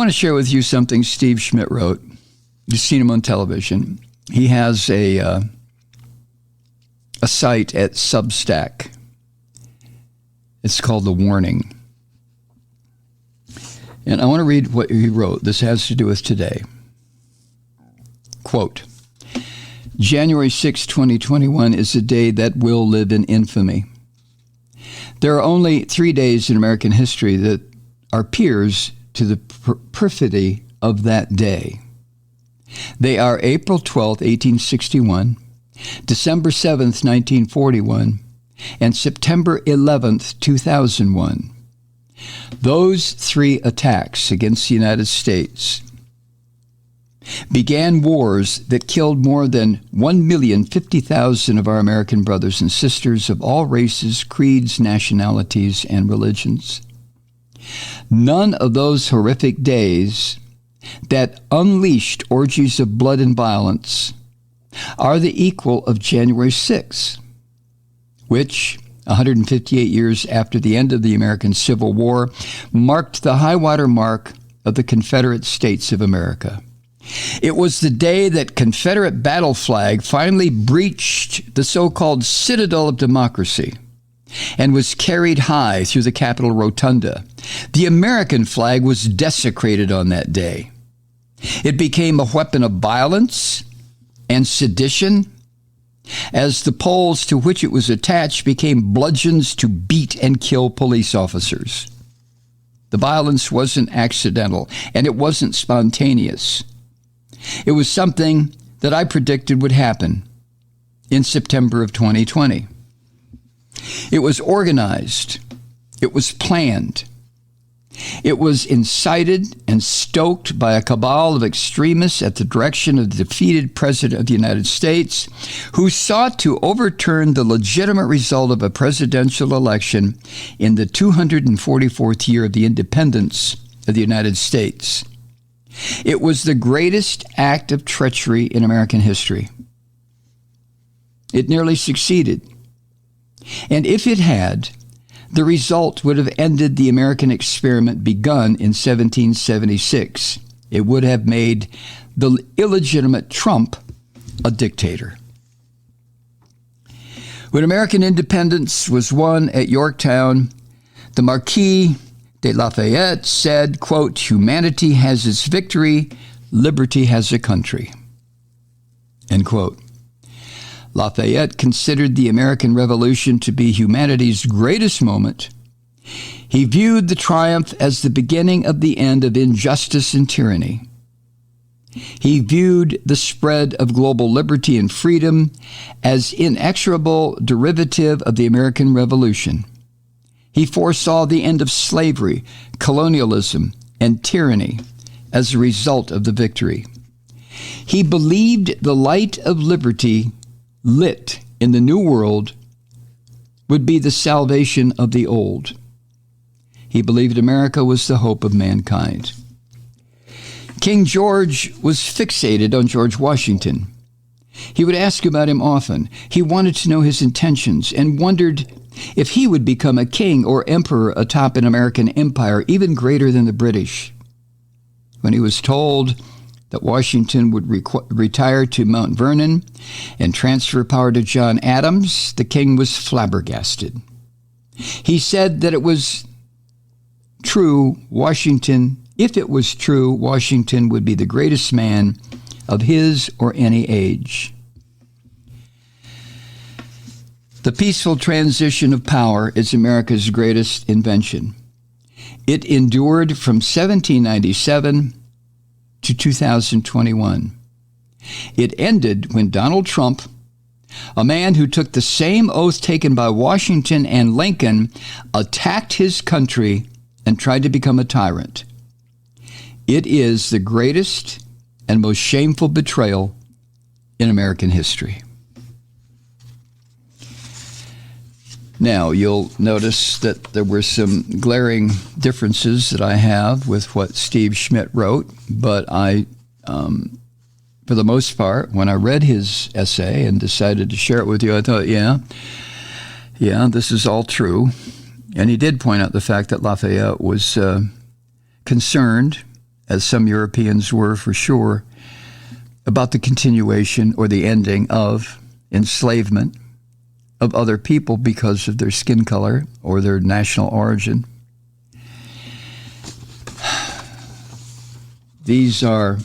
want to share with you something Steve Schmidt wrote. You've seen him on television. He has a site at Substack. It's called The Warning. And I want to read what he wrote. This has to do with today. Quote, January 6, 2021 is a day that will live in infamy. There are only 3 days in American history that are peers to the perfidy of that day. They are April 12, 1861, December 7th, 1941, and September 11th, 2001. Those 3 attacks against the United States began wars that killed more than 1,050,000 of our American brothers and sisters of all races, creeds, nationalities, and religions. None of those horrific days that unleashed orgies of blood and violence are the equal of January 6, which, 158 years after the end of the American Civil War, marked the high-water mark of the Confederate States of America. It was the day that Confederate battle flag finally breached the so-called citadel of democracy and was carried high through the Capitol Rotunda. The American flag was desecrated on that day. It became a weapon of violence and sedition, as the poles to which it was attached became bludgeons to beat and kill police officers. The violence wasn't accidental, and it wasn't spontaneous. It was something that I predicted would happen in September of 2020. It was organized. It was planned. It was incited and stoked by a cabal of extremists at the direction of the defeated President of the United States, who sought to overturn the legitimate result of a presidential election in the 244th year of the independence of the United States. It was the greatest act of treachery in American history. It nearly succeeded. And if it had, the result would have ended the American experiment begun in 1776. It would have made the illegitimate Trump a dictator. When American independence was won at Yorktown, the Marquis de Lafayette said, quote, "Humanity has its victory, liberty has a country," end quote. Lafayette considered the American Revolution to be humanity's greatest moment. He viewed the triumph as the beginning of the end of injustice and tyranny. He viewed the spread of global liberty and freedom as inexorable derivative of the American Revolution. He foresaw the end of slavery, colonialism, and tyranny as a result of the victory. He believed the light of liberty lit in the New World would be the salvation of the old. He believed America was the hope of mankind. King George was fixated on George Washington. He would ask about him often. He wanted to know his intentions and wondered if he would become a king or emperor atop an American empire even greater than the British. When he was told that Washington would retire to Mount Vernon and transfer power to John Adams, the king was flabbergasted. He said that it was true, if it was true, Washington would be the greatest man of his or any age. The peaceful transition of power is America's greatest invention. It endured from 1797 to 2021. It ended when Donald Trump, a man who took the same oath taken by Washington and Lincoln, attacked his country and tried to become a tyrant. It is the greatest and most shameful betrayal in American history. Now, you'll notice that there were some glaring differences that I have with what Steve Schmidt wrote, but I, for the most part, when I read his essay and decided to share it with you, I thought, yeah, this is all true. And he did point out the fact that Lafayette was concerned as some Europeans were for sure, about the continuation or the ending of enslavement of other people because of their skin color or their national origin. These are,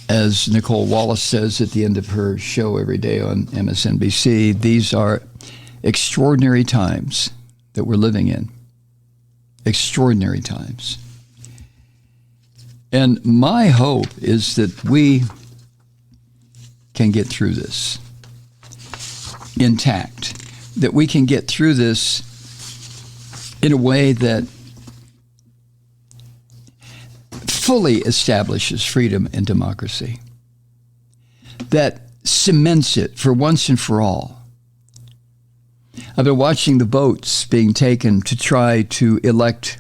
as Nicole Wallace says at the end of her show every day on MSNBC, these are extraordinary times that we're living in. Extraordinary times. And my hope is that we can get through this intact, that we can get through this in a way that fully establishes freedom and democracy, that cements it for once and for all. I've been watching the votes being taken to try to elect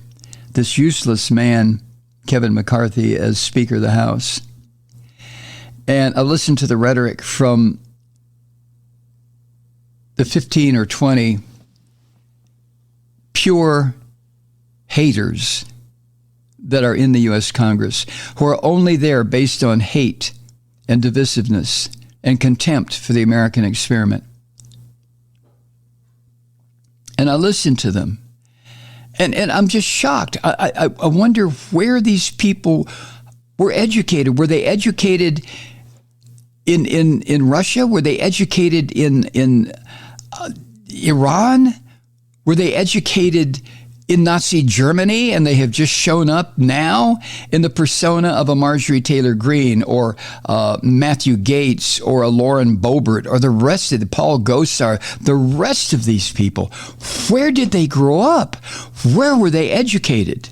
this useless man, Kevin McCarthy, as Speaker of the House. And I listened to the rhetoric from the 15 or 20 pure haters that are in the U.S. Congress, who are only there based on hate and divisiveness and contempt for the American experiment. And I listened to them, and I'm just shocked. I wonder where these people were educated. Were they educated in Russia? Were they educated in Iran? Were they educated in Nazi Germany, and they have just shown up now in the persona of a Marjorie Taylor Greene or Matthew Gaetz or a Lauren Boebert or the rest of the Paul Gosar, the rest of these people? Where did they grow up? Where were they educated?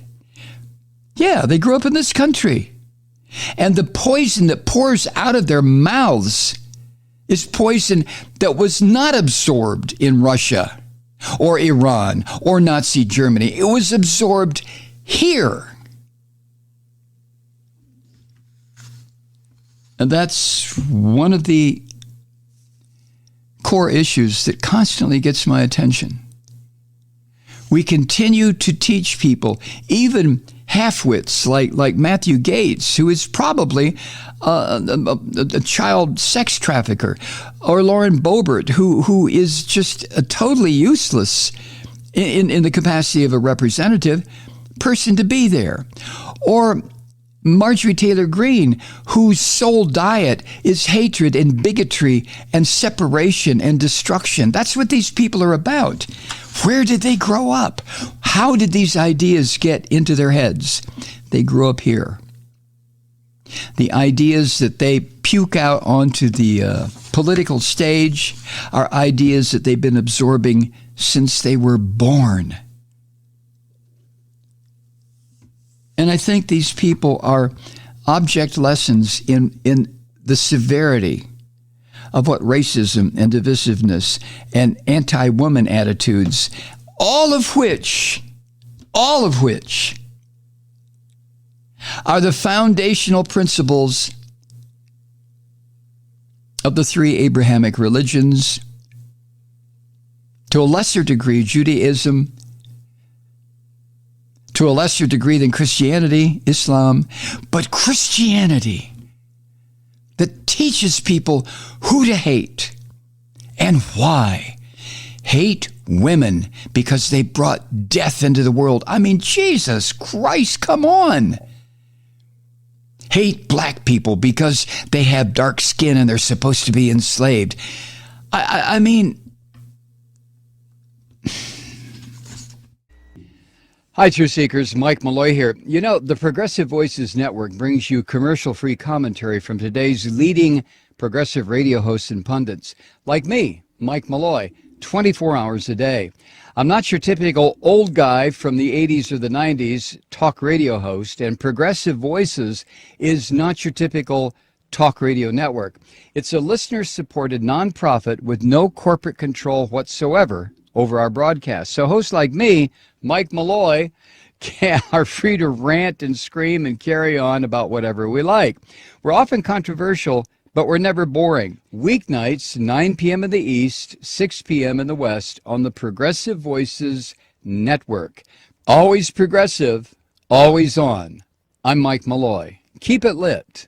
Yeah, they grew up in this country. And the poison that pours out of their mouths is poison that was not absorbed in Russia or Iran or Nazi Germany. It was absorbed here. And that's one of the core issues that constantly gets my attention. We continue to teach people, even half-wits like Matthew Gaetz, who is probably a child sex trafficker, or Lauren Boebert, who is just a totally useless in the capacity of a representative person to be there, or Marjorie Taylor Greene, whose sole diet is hatred and bigotry and separation and destruction. That's what these people are about. Where did they grow up? How did these ideas get into their heads? They grew up here. The ideas that they puke out onto the political stage are ideas that they've been absorbing since they were born. And I think these people are object lessons in the severity of what racism and divisiveness and anti-woman attitudes, all of which are the foundational principles of the three Abrahamic religions, to a lesser degree Judaism, to a lesser degree than Christianity, Islam, but Christianity that teaches people who to hate and why. Hate women because they brought death into the world. I mean, Jesus Christ, come on. Hate black people because they have dark skin and they're supposed to be enslaved. I mean... Hi, Truth Seekers. Mike Malloy here. You know, the Progressive Voices Network brings you commercial-free commentary from today's leading progressive radio hosts and pundits, like me, Mike Malloy, 24 hours a day. I'm not your typical old guy from the 80s or the 90s talk radio host, and Progressive Voices is not your typical talk radio network. It's a listener-supported nonprofit with no corporate control whatsoever over our broadcast. So hosts like me, Mike Malloy, are free to rant and scream and carry on about whatever we like. We're often controversial, but we're never boring. Weeknights, 9 p.m. in the East, 6 p.m. in the West, on the Progressive Voices Network. Always progressive, always on. I'm Mike Malloy. Keep it lit.